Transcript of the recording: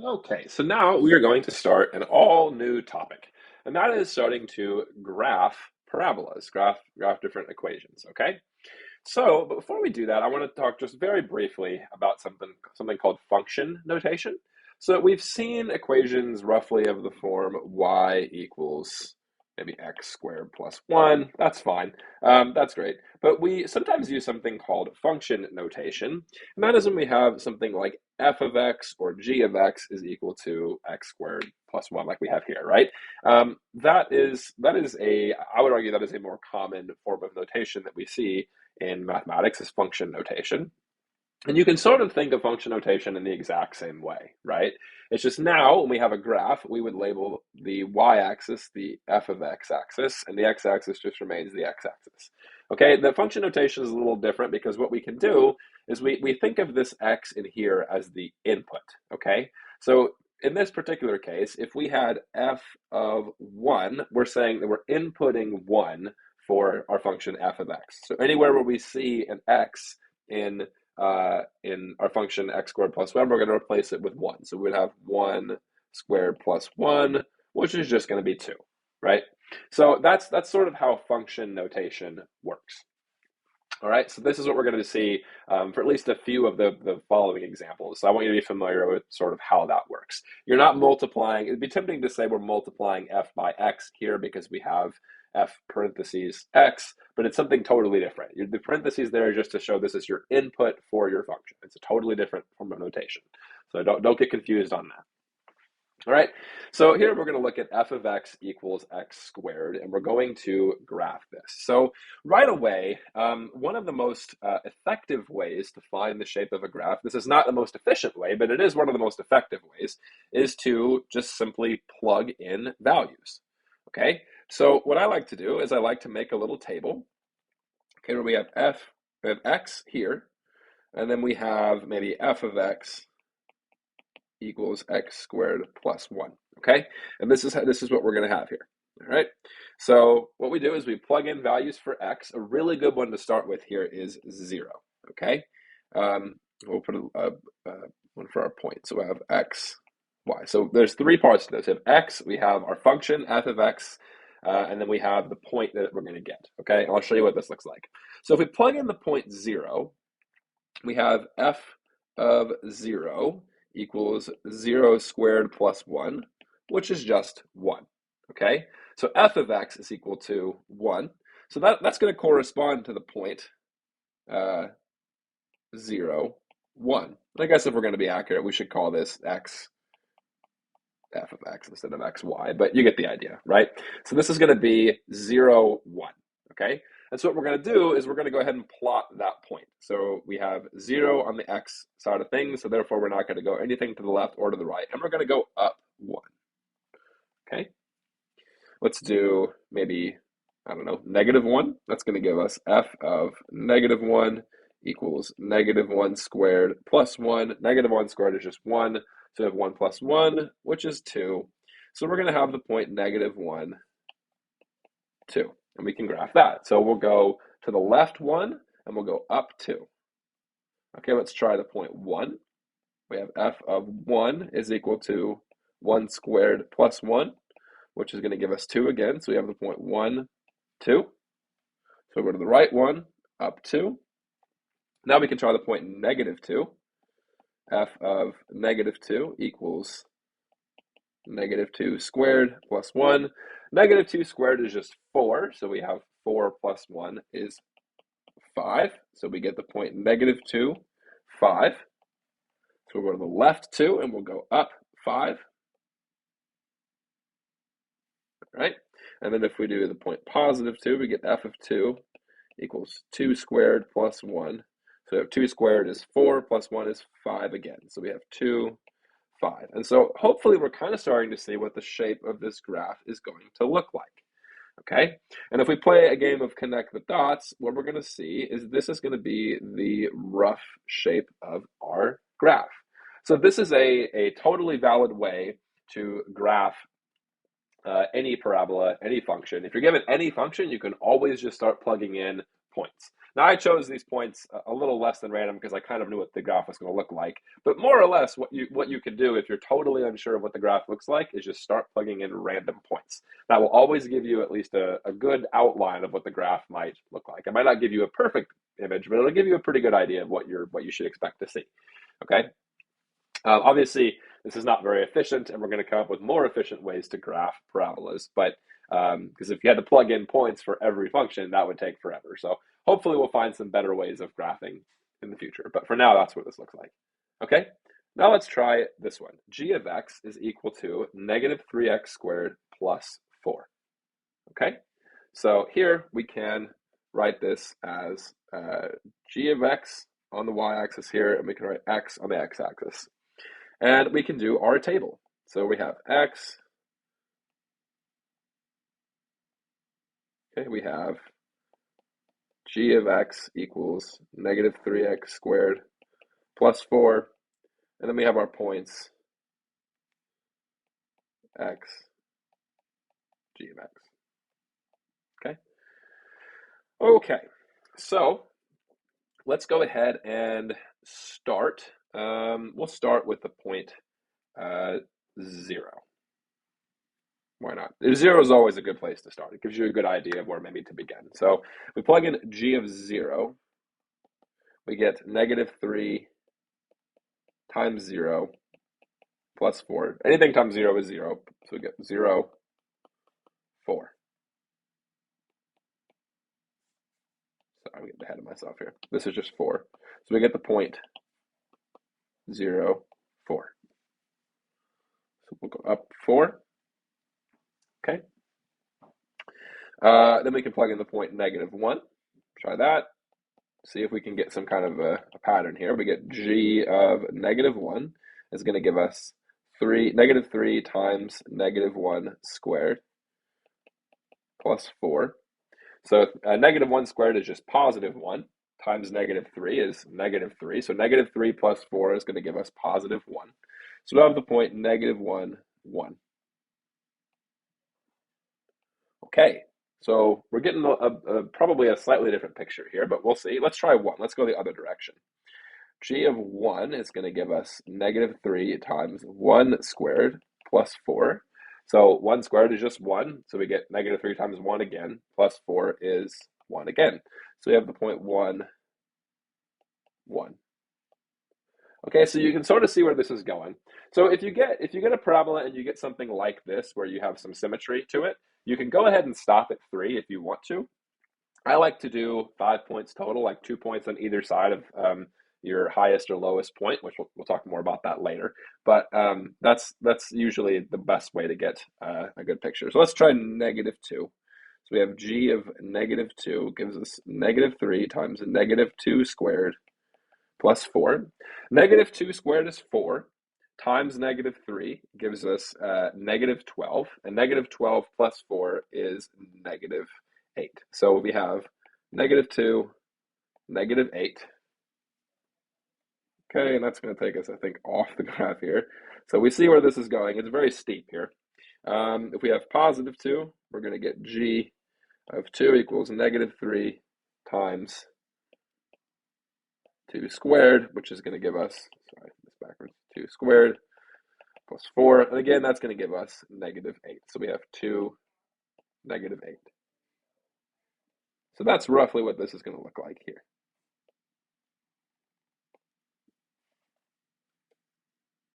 Okay, so now we are going to start an all new topic, and that is starting to graph parabolas, graph different equations. Okay, so but before we do that, I want to talk just very briefly about something called function notation. So we've seen equations roughly of the form y equals maybe x squared plus 1. That's fine. That's great. But we sometimes use something called function notation, and that is when we have something like f of x or g of x is equal to x squared plus 1, like we have here, right? That is I would argue that is a more common form of notation that we see in mathematics is function notation. And you can sort of think of function notation in the exact same way, right? It's just now when we have a graph, we would label the y-axis the f of x axis, and the x-axis just remains the x-axis. Okay, the function notation is a little different because what we can do is we think of this x in here as the input, okay? So in this particular case, if we had f of 1, we're saying that we're inputting 1 for our function f of x. So anywhere where we see an x in our function x squared plus 1, we're going to replace it with 1. So we'd have 1 squared plus 1, which is just going to be 2, right? So that's sort of how function notation works. All right, so this is what we're going to see for at least a few of the following examples. So I want you to be familiar with sort of how that works. You're not multiplying. It'd be tempting to say we're multiplying f by x here because we have f parentheses x, but it's something totally different. The parentheses there are just to show this is your input for your function. It's a totally different form of notation. So don't get confused on that. All right, so here we're going to look at f of x equals x squared, and we're going to graph this. So right away, one of the most effective ways to find the shape of a graph, this is not the most efficient way, but it is one of the most effective ways, is to just simply plug in values. Okay, so what I like to do is I like to make a little table, okay, where we have f of x here, and then we have maybe f of x equals x squared plus 1, okay? And this is what we're going to have here, all right? So what we do is we plug in values for x. A really good one to start with here is 0, okay? We'll put one for our point. So we have x, y. So there's three parts to this. We have x, we have our function f of x, and then we have the point that we're going to get, okay? And I'll show you what this looks like. So if we plug in the point 0, we have f of 0 equals 0 squared plus 1, which is just 1, okay? So f of x is equal to 1. So that's going to correspond to the point 0, 1. And I guess if we're going to be accurate, we should call this x f of x instead of xy, but you get the idea, right? So this is going to be 0, 1, okay? And so what we're going to do is we're going to go ahead and plot that point. So we have 0 on the x side of things, so therefore we're not going to go anything to the left or to the right, and we're going to go up 1, okay? Let's do maybe, I don't know, negative 1. That's going to give us f of negative 1 equals negative 1 squared plus 1. Negative 1 squared is just 1. So we have 1 plus 1, which is 2. So we're going to have the point negative 1, 2. And we can graph that. So we'll go to the left 1, and we'll go up 2. Okay, let's try the point 1. We have f of 1 is equal to 1 squared plus 1, which is going to give us 2 again. So we have the point 1, 2. So we go to the right 1, up 2. Now we can try the point negative 2. F of negative 2 equals negative 2 squared plus 1. Negative 2 squared is just 4, so we have 4 plus 1 is 5. So we get the point negative 2, 5. So we'll go to the left 2, and we'll go up 5. Right? And then if we do the point positive 2, we get f of 2 equals 2 squared plus 1. So 2 squared is 4, plus 1 is 5 again. So we have 2, 5. And so hopefully we're kind of starting to see what the shape of this graph is going to look like. Okay? And if we play a game of connect the dots, what we're going to see is this is going to be the rough shape of our graph. So this is a totally valid way to graph any parabola, any function. If you're given any function, you can always just start plugging in points. Now I chose these points a little less than random because I kind of knew what the graph was going to look like. But more or less, what you could do if you're totally unsure of what the graph looks like is just start plugging in random points. That will always give you at least a good outline of what the graph might look like. It might not give you a perfect image, but it'll give you a pretty good idea of what you should expect to see. Okay. Obviously, this is not very efficient, and we're going to come up with more efficient ways to graph parabolas. But because if you had to plug in points for every function, that would take forever. So hopefully we'll find some better ways of graphing in the future. But for now, that's what this looks like. Okay, now let's try this one. G of x is equal to negative 3x squared plus 4. Okay, so here we can write this as g of x on the y-axis here, and we can write x on the x-axis. And we can do our table. So we have x. Okay, we have g of x equals negative 3x squared plus 4. And then we have our points x, g of x. Okay. Okay, so let's go ahead and start. We'll start with the point 0. Why not? 0 is always a good place to start. It gives you a good idea of where maybe to begin. So we plug in g of 0. We get negative 3 times 0 plus 4. Anything times 0 is 0. So we get 0, 4. Sorry, I'm getting ahead of myself here. This is just 4. So we get the point 0, 4. So we'll go up 4. Okay. Then we can plug in the point negative 1. Try that. See if we can get some kind of a pattern here. We get g of negative 1 is going to give us negative 3 times negative 1 squared plus 4. So negative 1 squared is just positive 1 times negative 3 is negative 3. So negative 3 plus 4 is going to give us positive 1. So we have the point negative 1, 1. Okay, so we're getting probably a slightly different picture here, but we'll see. Let's try 1. Let's go the other direction. G of 1 is going to give us negative 3 times 1 squared plus 4. So 1 squared is just 1, so we get negative 3 times 1 again, plus 4 is 1 again. So we have the point 1, 1. Okay, so you can sort of see where this is going. So if you get a parabola and you get something like this where you have some symmetry to it, you can go ahead and stop at 3 if you want to. I like to do 5 points total, like 2 points on either side of your highest or lowest point, which we'll talk more about that later. But that's usually the best way to get a good picture. So let's try negative 2. So we have g of negative 2 gives us negative 3 times negative 2 squared plus 4. Negative 2 squared is 4 times negative 3 gives us negative 12. And negative 12 plus 4 is negative 8. So we have negative 2, negative 8. Okay, and that's going to take us, I think, off the graph here. So we see where this is going. It's very steep here. If we have positive 2, we're going to get g of 2 equals negative 3 times 2 squared, which is going to give us, sorry, this backwards, 2 squared plus 4. And again, that's going to give us negative 8. So we have 2, negative 8. So that's roughly what this is going to look like here.